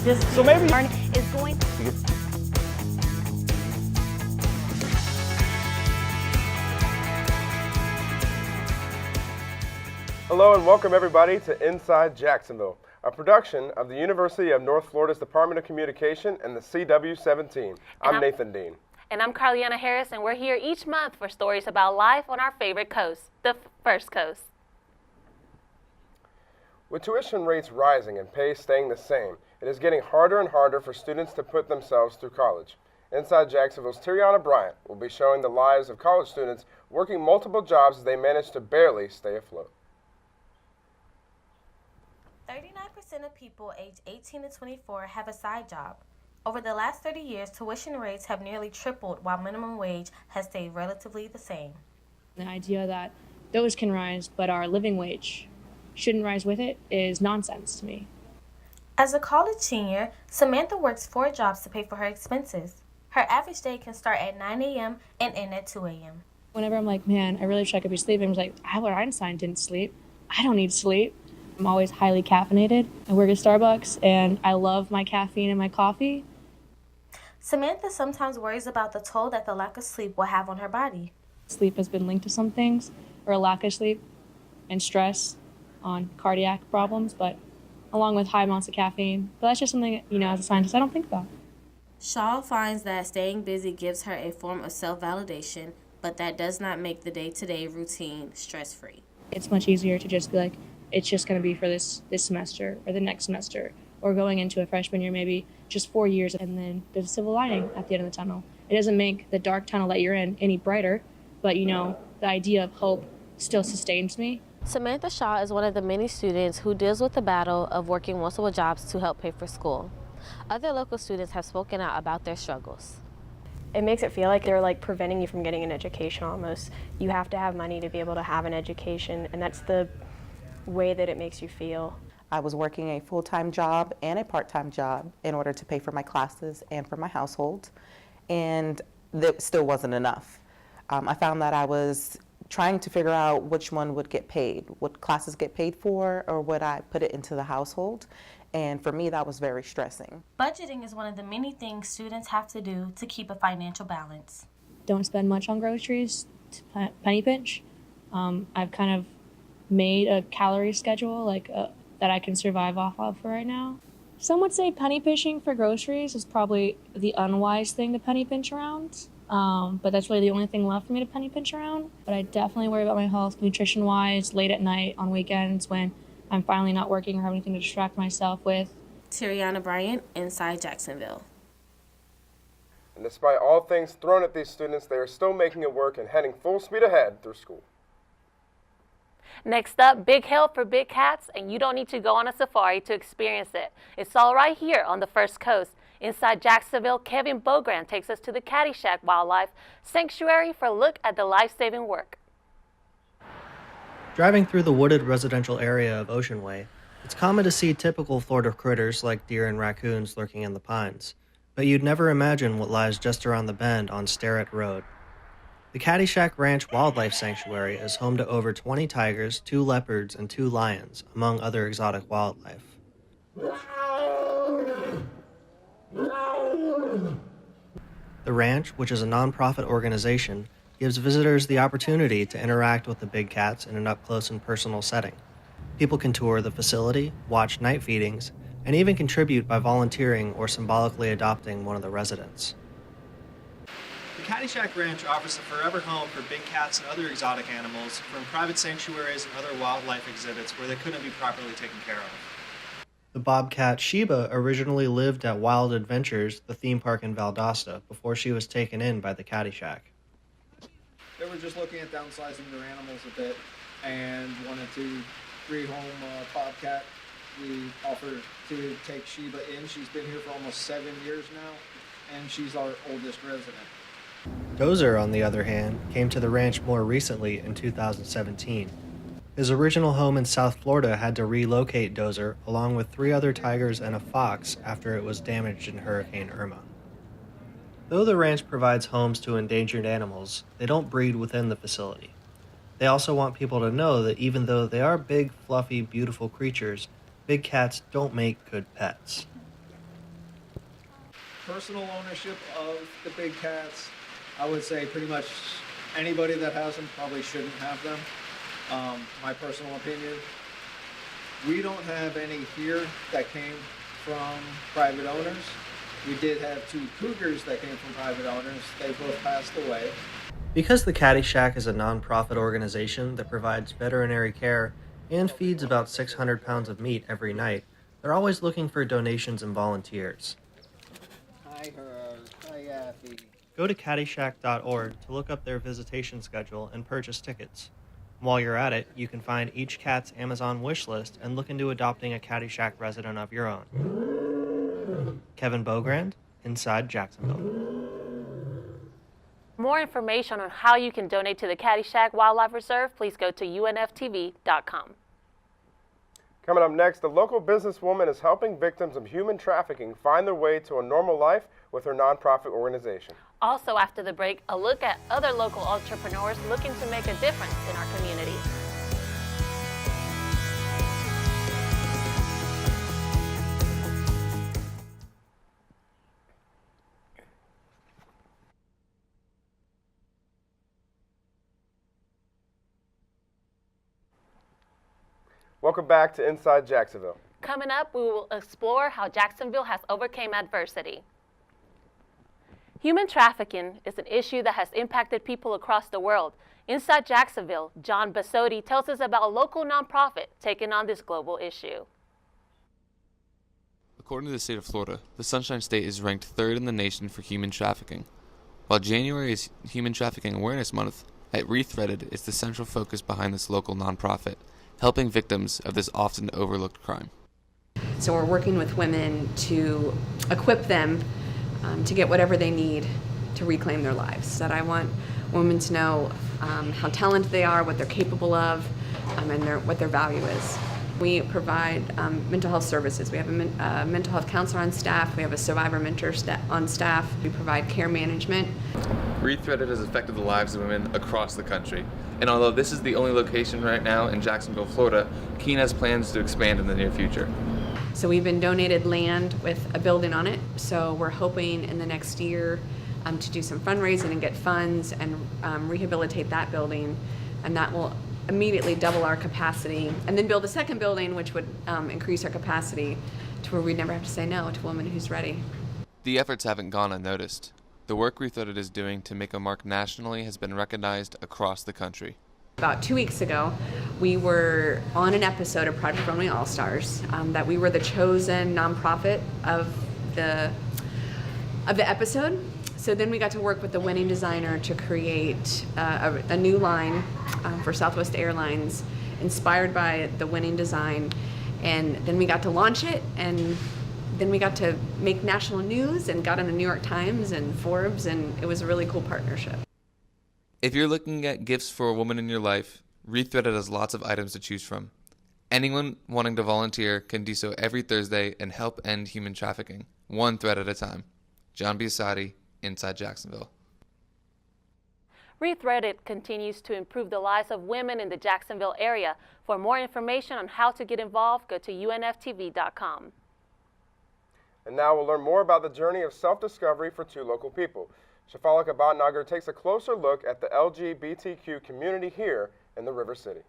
So maybe Barron is going. Hello and welcome everybody to Inside Jacksonville, a production of the University of North Florida's Department of Communication and the CW17. I'm Nathan Dean. And I'm Carliana Harris, and we're here each month for stories about life on our favorite coast, the First Coast. With tuition rates rising and pay staying the same, it is getting harder and harder for students to put themselves through college. Inside Jacksonville's Teeryana Bryant will be showing the lives of college students working multiple jobs as they manage to barely stay afloat. 39% of people aged 18 to 24 have a side job. Over the last 30 years, tuition rates have nearly tripled while minimum wage has stayed relatively the same. The idea that those can rise, but our living wage shouldn't rise with it is nonsense to me. As a college senior, Samantha works 4 jobs to pay for her expenses. Her average day can start at 9 a.m. and end at 2 a.m. Whenever I'm like, man, I really wish I could be sleeping, I'm like, Albert Einstein didn't sleep. I don't need sleep. I'm always highly caffeinated. I work at Starbucks, and I love my caffeine and my coffee. Samantha sometimes worries about the toll that the lack of sleep will have on her body. Sleep has been linked to some things, or a lack of sleep and stress on cardiac problems, but along with high amounts of caffeine. But that's just something, as a scientist, I don't think about. Shaw finds that staying busy gives her a form of self-validation, but that does not make the day-to-day routine stress-free. It's much easier to just be like, it's just going to be for this semester or the next semester, or going into a freshman year, maybe just 4 years, and then there's a silver lining at the end of the tunnel. It doesn't make the dark tunnel that you're in any brighter, but the idea of hope still sustains me. Samantha Shaw is one of the many students who deals with the battle of working multiple jobs to help pay for school. Other local students have spoken out about their struggles. It makes it feel like they're preventing you from getting an education almost. You have to have money to be able to have an education, and that's the way that it makes you feel. I was working a full-time job and a part-time job in order to pay for my classes and for my household, and that still wasn't enough. I found that I was trying to figure out which one would get paid, what classes get paid for, or would I put it into the household, and for me that was very stressing. Budgeting is one of the many things students have to do to keep a financial balance. Don't spend much on groceries, penny pinch. I've kind of made a calorie schedule that I can survive off of for right now. Some would say penny pinching for groceries is probably the unwise thing to penny pinch around, but that's really the only thing left for me to penny pinch around. But I definitely worry about my health nutrition-wise late at night on weekends when I'm finally not working or have anything to distract myself with. Teeryana Bryant, Inside Jacksonville. And despite all things thrown at these students, they are still making it work and heading full speed ahead through school. Next up, big help for big cats, and you don't need to go on a safari to experience it. It's all right here on the First Coast. Inside Jacksonville, Kevin Beaugrand takes us to the Caddyshack Wildlife Sanctuary for a look at the life-saving work. Driving through the wooded residential area of Ocean Way, it's common to see typical Florida critters like deer and raccoons lurking in the pines, but you'd never imagine what lies just around the bend on Starrett Road. The Caddyshack Ranch Wildlife Sanctuary is home to over 20 tigers, 2 leopards, and 2 lions, among other exotic wildlife. The ranch, which is a nonprofit organization, gives visitors the opportunity to interact with the big cats in an up-close and personal setting. People can tour the facility, watch night feedings, and even contribute by volunteering or symbolically adopting one of the residents. The Caddyshack Ranch offers a forever home for big cats and other exotic animals from private sanctuaries and other wildlife exhibits where they couldn't be properly taken care of. The bobcat Sheba originally lived at Wild Adventures, the theme park in Valdosta, before she was taken in by the Caddyshack. They were just looking at downsizing their animals a bit and wanted to rehome bobcat. We offered to take Sheba in. She's been here for almost 7 years now, and she's our oldest resident. Dozer, on the other hand, came to the ranch more recently in 2017. His original home in South Florida had to relocate Dozer along with 3 other tigers and a fox after it was damaged in Hurricane Irma. Though the ranch provides homes to endangered animals, they don't breed within the facility. They also want people to know that even though they are big, fluffy, beautiful creatures, big cats don't make good pets. personal ownership of the big cats, I would say pretty much anybody that has them probably shouldn't have them. My personal opinion. We don't have any here that came from private owners. We did have 2 cougars that came from private owners. They both passed away. Because the Caddy Shack is a non-profit organization that provides veterinary care and feeds about 600 pounds of meat every night, they're always looking for donations and volunteers. Hi, her. Hi, Yaffy. Go to caddyshack.org to look up their visitation schedule and purchase tickets. While you're at it, you can find each cat's Amazon wish list and look into adopting a Caddy Shack resident of your own. Kevin Beaugrand, Inside Jacksonville. For more information on how you can donate to the Caddyshack Wildlife Reserve, please go to unftv.com. Coming up next, the local businesswoman is helping victims of human trafficking find their way to a normal life with her nonprofit organization. Also after the break, a look at other local entrepreneurs looking to make a difference in our community. Welcome back to Inside Jacksonville. Coming up, we will explore how Jacksonville has overcome adversity. Human trafficking is an issue that has impacted people across the world. Inside Jacksonville, John Biassoti tells us about a local nonprofit taking on this global issue. According to the state of Florida, the Sunshine State is ranked 3rd in the nation for human trafficking. While January is Human Trafficking Awareness Month, at Rethreaded is the central focus behind this local nonprofit, helping victims of this often overlooked crime. So we're working with women to equip them to get whatever they need to reclaim their lives. That I want women to know how talented they are, what they're capable of, and what their value is. We provide mental health services. We have a mental health counselor on staff. We have a survivor mentor on staff. We provide care management. Rethreaded has affected the lives of women across the country. And although this is the only location right now in Jacksonville, Florida, Keene has plans to expand in the near future. So we've been donated land with a building on it. So we're hoping in the next year to do some fundraising and get funds and rehabilitate that building. And that will immediately double our capacity. And then build a second building, which would increase our capacity to where we'd never have to say no to a woman who's ready. The efforts haven't gone unnoticed. The work Rethreaded is doing to make a mark nationally has been recognized across the country. About 2 weeks ago, we were on an episode of Project Runway All-Stars, that we were the chosen nonprofit of the episode. So then we got to work with the winning designer to create a new line for Southwest Airlines, inspired by the winning design. And then we got to launch it, and then we got to make national news and got in the New York Times and Forbes, and it was a really cool partnership. If you're looking at gifts for a woman in your life, Rethreaded has lots of items to choose from. Anyone wanting to volunteer can do so every Thursday and help end human trafficking, one thread at a time. John Biassoti, Inside Jacksonville. Rethreaded continues to improve the lives of women in the Jacksonville area. For more information on how to get involved, go to unftv.com. And now we'll learn more about the journey of self-discovery for 2 local people. Shafala Kabatnagar takes a closer look at the LGBTQ community here in the River City.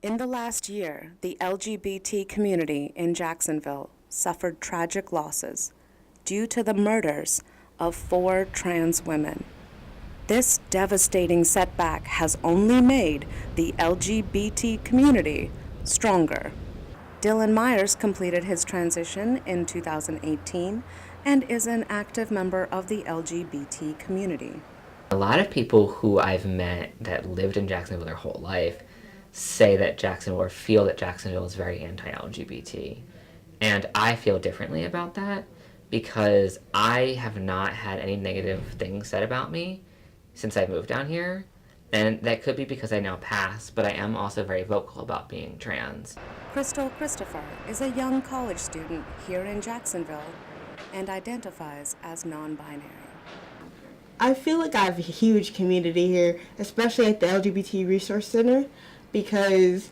In the last year, the LGBT community in Jacksonville suffered tragic losses due to the murders of 4 trans women. This devastating setback has only made the LGBT community stronger. Dylan Myers completed his transition in 2018 and is an active member of the LGBT community. A lot of people who I've met that lived in Jacksonville their whole life say that Jacksonville, or feel that Jacksonville is very anti-LGBT. And I feel differently about that because I have not had any negative things said about me since I moved down here. And that could be because I now pass, but I am also very vocal about being trans. Crystal Christopher is a young college student here in Jacksonville and identifies as non-binary. I feel like I have a huge community here, especially at the LGBT Resource Center, because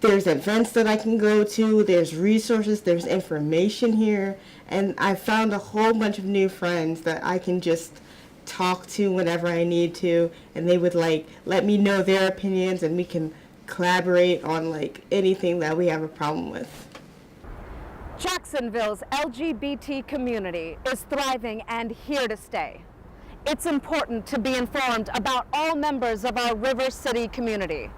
there's events that I can go to, there's resources, there's information here, and I found a whole bunch of new friends that I can just talk to whenever I need to, and they would like let me know their opinions, and we can collaborate on like anything that we have a problem with. Jacksonville's LGBT community is thriving and here to stay. It's important to be informed about all members of our River City community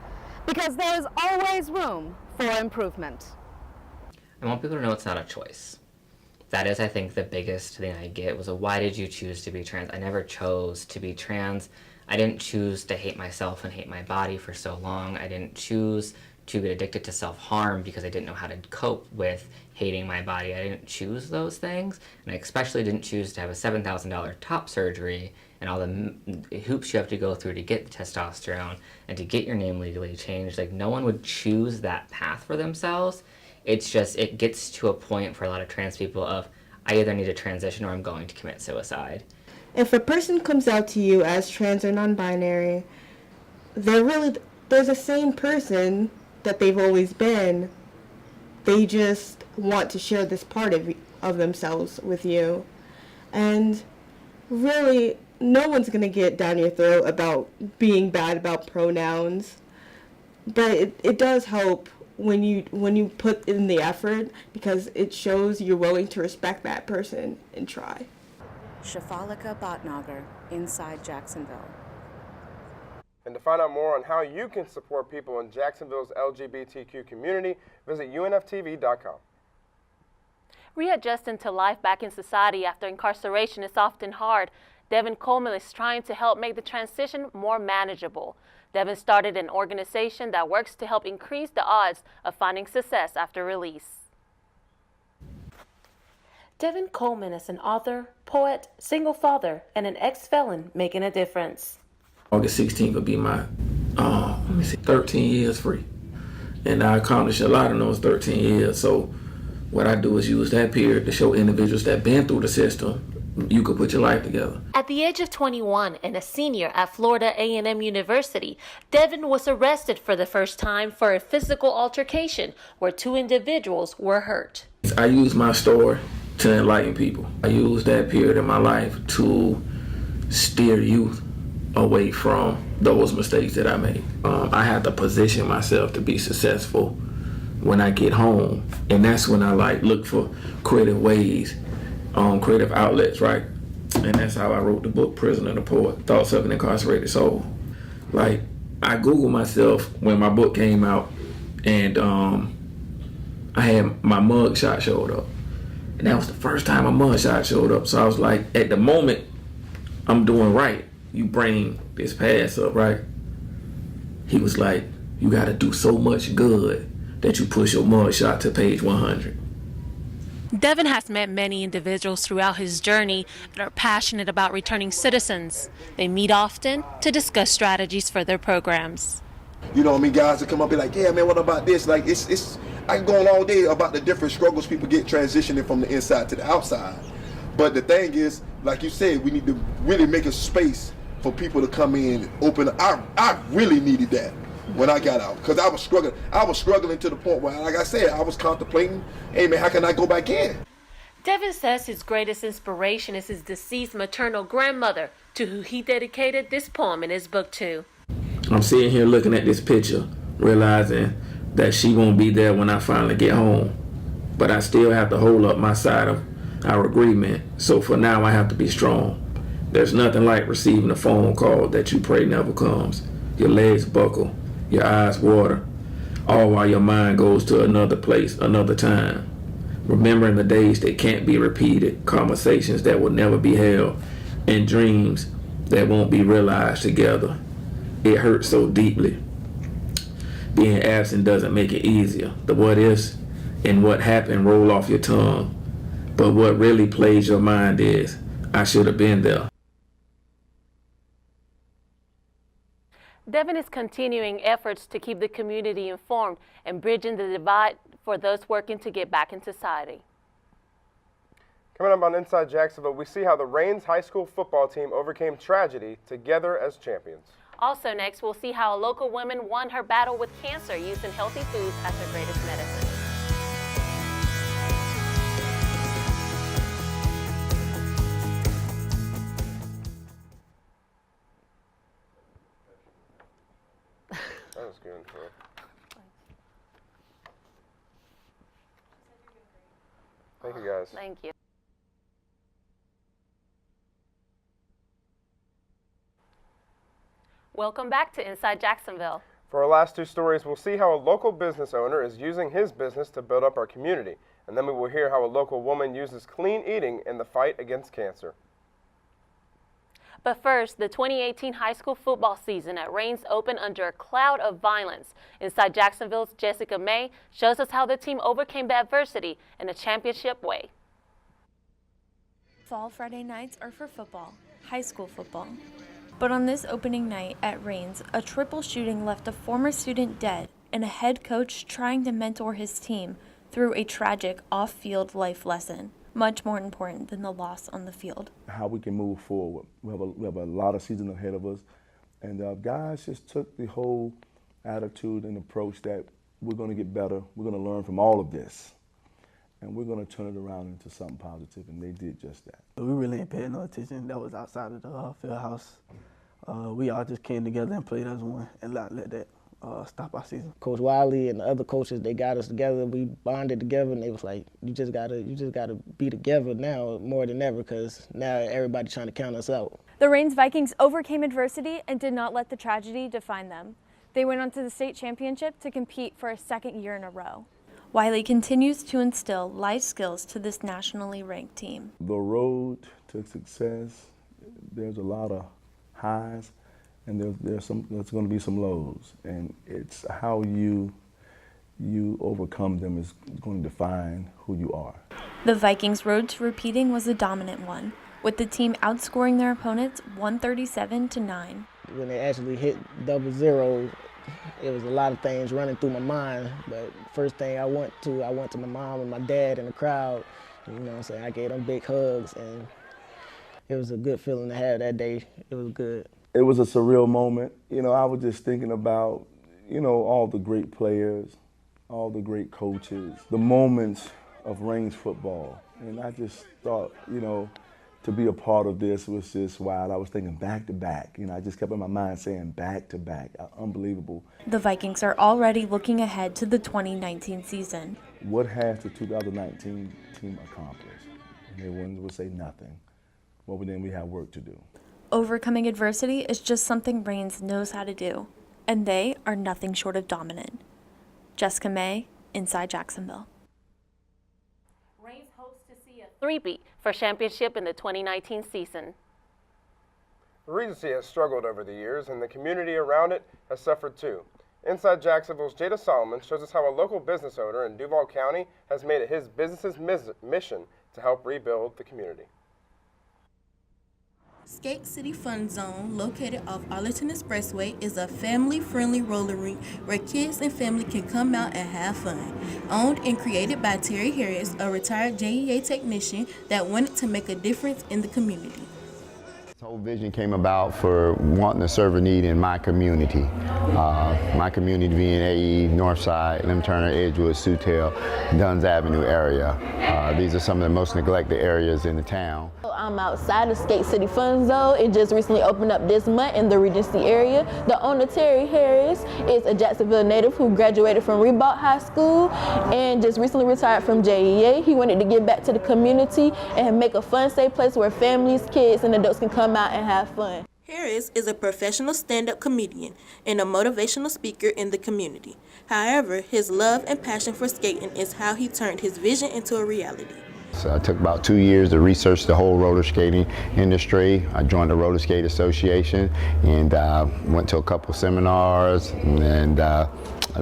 because there is always room for improvement. I want people to know it's not a choice. That is, I think, the biggest thing I get was, why did you choose to be trans? I never chose to be trans. I didn't choose to hate myself and hate my body for so long. I didn't choose to get addicted to self-harm because I didn't know how to cope with hating my body. I didn't choose those things, and I especially didn't choose to have a $7,000 top surgery and all the hoops you have to go through to get the testosterone and to get your name legally changed. Like, no one would choose that path for themselves. It's just, it gets to a point for a lot of trans people of, I either need to transition or I'm going to commit suicide. If a person comes out to you as trans or non-binary, they're the same person that they've always been. They just want to share this part of themselves with you. And really, no one's going to get down your throat about being bad about pronouns. But it does help when you put in the effort, because it shows you're willing to respect that person and try. Shafalika Bhatnagar, Inside Jacksonville. And to find out more on how you can support people in Jacksonville's LGBTQ community, visit unftv.com. Readjusting to life back in society after incarceration is often hard. Devin Coleman is trying to help make the transition more manageable. Devin started an organization that works to help increase the odds of finding success after release. Devin Coleman is an author, poet, single father, and an ex-felon making a difference. August 16th will be my 13 years free. And I accomplished a lot in those 13 years. So what I do is use that period to show individuals that been through the system, you could put your life together. At the age of 21 and a senior at Florida A&M University, Devin was arrested for the first time for a physical altercation where two individuals were hurt. I use my story to enlighten people. I use that period in my life to steer youth away from those mistakes that I made. I had to position myself to be successful when I get home, and that's when I look for creative ways, creative outlets, right? And that's how I wrote the book, Prisoner to Poet, Thoughts of an Incarcerated Soul. I Googled myself when my book came out, and I had my mug shot showed up. And that was the first time a mug shot showed up. So I was like, at the moment, I'm doing right. You bring this past up, right? He was like, you gotta do so much good that you push your mug shot to page 100. Devin has met many individuals throughout his journey that are passionate about returning citizens. They meet often to discuss strategies for their programs. You know what I mean? Guys that come up and be like, yeah, man, what about this? Like, it's I can go on all day about the different struggles people get transitioning from the inside to the outside. But the thing is, like you said, we need to really make a space for people to come in and open. I really needed that when I got out, because I was struggling. I was struggling to the point where, like I said, I was contemplating, hey man, how can I go back in? Devin says his greatest inspiration is his deceased maternal grandmother, to who he dedicated this poem in his book to. I'm sitting here looking at this picture, realizing that she won't be there when I finally get home. But I still have to hold up my side of our agreement. So for now, I have to be strong. There's nothing like receiving a phone call that you pray never comes. Your legs buckle, your eyes water, all while your mind goes to another place, another time. Remembering the days that can't be repeated, conversations that will never be held, and dreams that won't be realized together. It hurts so deeply. Being absent doesn't make it easier. The what ifs and what happened roll off your tongue. But what really plays your mind is, I should have been there. Devin is continuing efforts to keep the community informed and bridging the divide for those working to get back in society. Coming up on Inside Jacksonville, we see how the Rains High School football team overcame tragedy together as champions. Also next, we'll see how a local woman won her battle with cancer using healthy foods as her greatest medicine. That was good. Thank you, guys. Thank you. Welcome back to Inside Jacksonville. For our last two stories, we'll see how a local business owner is using his business to build up our community. And then we will hear how a local woman uses clean eating in the fight against cancer. But first, the 2018 high school football season at Raines opened under a cloud of violence. Inside Jacksonville's Jessica May shows us how the team overcame the adversity in a championship way. Fall Friday nights are for football, high school football. But on this opening night at Raines, a triple shooting left a former student dead and a head coach trying to mentor his team through a tragic off-field life lesson, much more important than the loss on the field. How we can move forward. We have a lot of season ahead of us, and guys just took the whole attitude and approach that we're going to get better, we're going to learn from all of this, and we're going to turn it around into something positive, and they did just that. We really ain't paying no attention. That was outside of the field house. We all just came together and played as one and not let that stop our season. Coach Wiley and the other coaches, they got us together. We bonded together, and they was like, you just gotta be together now more than ever, because now everybody's trying to count us out. The Raines Vikings overcame adversity and did not let the tragedy define them. They went on to the state championship to compete for a second year in a row. Wiley continues to instill life skills to this nationally ranked team. The road to success, there's a lot of highs, and there's going to be some lows, and it's how you overcome them is going to define who you are. The Vikings' road to repeating was a dominant one, with the team outscoring their opponents 137-9. When they actually hit 0-0, it was a lot of things running through my mind, but first thing I went to my mom and my dad in the crowd. You know what I'm saying? I gave them big hugs, and it was a good feeling to have that day. It was good. It was a surreal moment. You know, I was just thinking about, you know, all the great players, all the great coaches, the moments of Raines football. And I just thought, you know, to be a part of this was just wild. I was thinking back to back. You know, I just kept in my mind saying back to back. Unbelievable. The Vikings are already looking ahead to the 2019 season. What has the 2019 team accomplished? And everyone would say nothing. Well, then we have work to do. Overcoming adversity is just something Raines knows how to do, and they are nothing short of dominant. Jessica May, Inside Jacksonville. Raines hopes to see a three-peat for championship in the 2019 season. The Regency has struggled over the years, and the community around it has suffered too. Inside Jacksonville's Jada Solomon shows us how a local business owner in Duval County has made it his business's mission to help rebuild the community. Skate City Fun Zone, located off Arlington Expressway, is a family-friendly roller rink where kids and family can come out and have fun. Owned and created by Terry Harris, a retired JEA technician that wanted to make a difference in the community. This whole vision came about for wanting to serve a need in my community. My community being AE, Northside, Lim Turner, Edgewood, Sutel, Duns Avenue area. These are some of the most neglected areas in the town. I'm outside the Skate City Fun Zone. It just recently opened up this month in the Regency area. The owner, Terry Harris, is a Jacksonville native who graduated from Reebok High School and just recently retired from JEA. He wanted to give back to the community and make a fun, safe place where families, kids, and adults can come out and have fun. Harris is a professional stand-up comedian and a motivational speaker in the community. However, his love and passion for skating is how he turned his vision into a reality. So I took about 2 years to research the whole roller skating industry. I joined the Roller Skate Association and went to a couple seminars, and the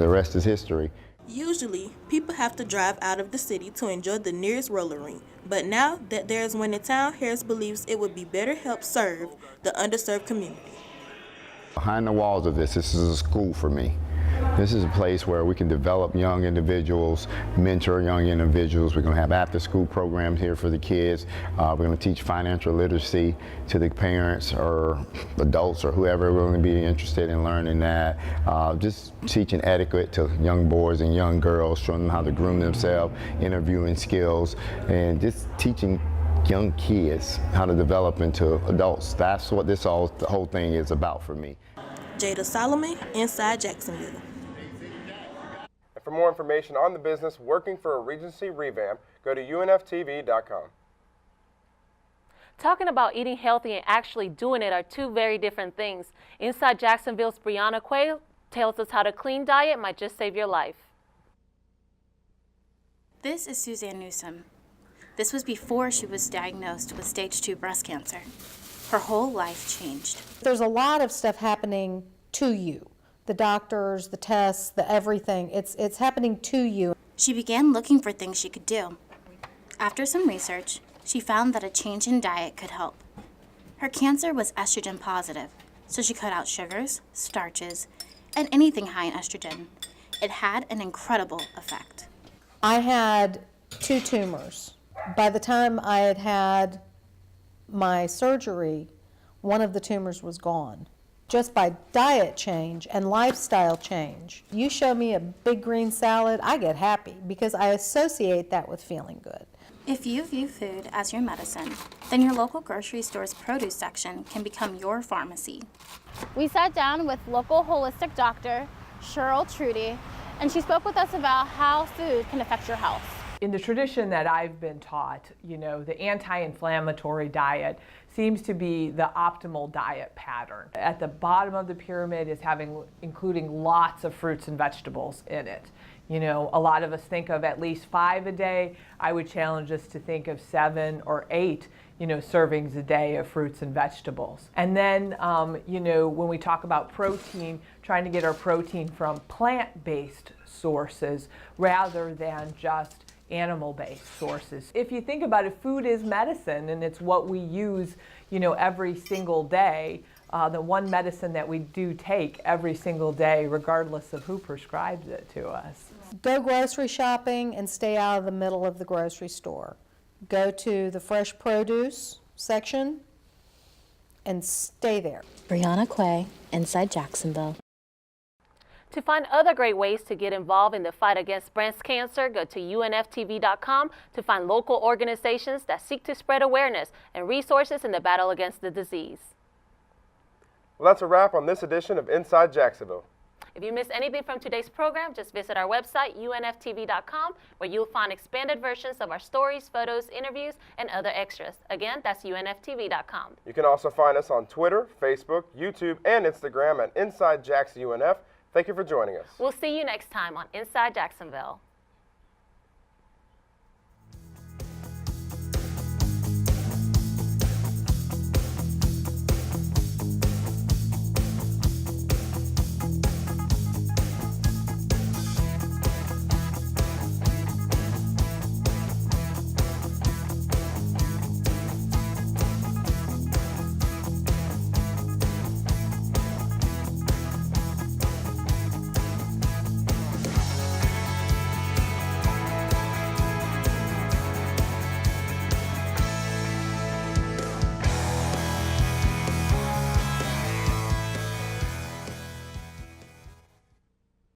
rest is history. Usually, people have to drive out of the city to enjoy the nearest roller rink. But now that there is one in town, Harris believes it would be better help serve the underserved community. Behind the walls of this is a school for me. This is a place where we can develop young individuals, mentor young individuals. We're going to have after-school programs here for the kids. We're going to teach financial literacy to the parents or adults or whoever we're going to be interested in learning that. Just teaching etiquette to young boys and young girls, showing them how to groom themselves, interviewing skills, and just teaching young kids how to develop into adults. That's what the whole thing is about for me. Jada Solomon, Inside Jacksonville. And for more information on the business working for a Regency revamp, go to unftv.com. Talking about eating healthy and actually doing it are two very different things. Inside Jacksonville's Teeryana Quayle tells us how a clean diet might just save your life. This is Suzanne Newsom. This was before she was diagnosed with stage 2 breast cancer. Her whole life changed. There's a lot of stuff happening to you. The doctors, the tests, the everything. It's happening to you. She began looking for things she could do. After some research, she found that a change in diet could help. Her cancer was estrogen positive, so she cut out sugars, starches, and anything high in estrogen. It had an incredible effect. I had 2 tumors. By the time I had had my surgery, one of the tumors was gone. Just by diet change and lifestyle change. You show me a big green salad, I get happy because I associate that with feeling good. If you view food as your medicine, then your local grocery store's produce section can become your pharmacy. We sat down with local holistic doctor, Sharyl Truty, and she spoke with us about how food can affect your health. In the tradition that I've been taught, the anti-inflammatory diet seems to be the optimal diet pattern. At the bottom of the pyramid is including lots of fruits and vegetables in it. A lot of us think of at least 5 a day. I would challenge us to think of 7 or 8, servings a day of fruits and vegetables. And then, when we talk about protein, trying to get our protein from plant-based sources rather than just animal-based sources. If you think about it, food is medicine, and it's what we use, every single day. The one medicine that we do take every single day, regardless of who prescribes it to us. Go grocery shopping and stay out of the middle of the grocery store. Go to the fresh produce section and stay there. Teeryana Quayle, Inside Jacksonville. To find other great ways to get involved in the fight against breast cancer, go to unftv.com to find local organizations that seek to spread awareness and resources in the battle against the disease. Well, that's a wrap on this edition of Inside Jacksonville. If you missed anything from today's program, just visit our website, unftv.com, where you'll find expanded versions of our stories, photos, interviews, and other extras. Again, that's unftv.com. You can also find us on Twitter, Facebook, YouTube, and Instagram at Inside Jacks UNF. Thank you for joining us. We'll see you next time on Inside Jacksonville.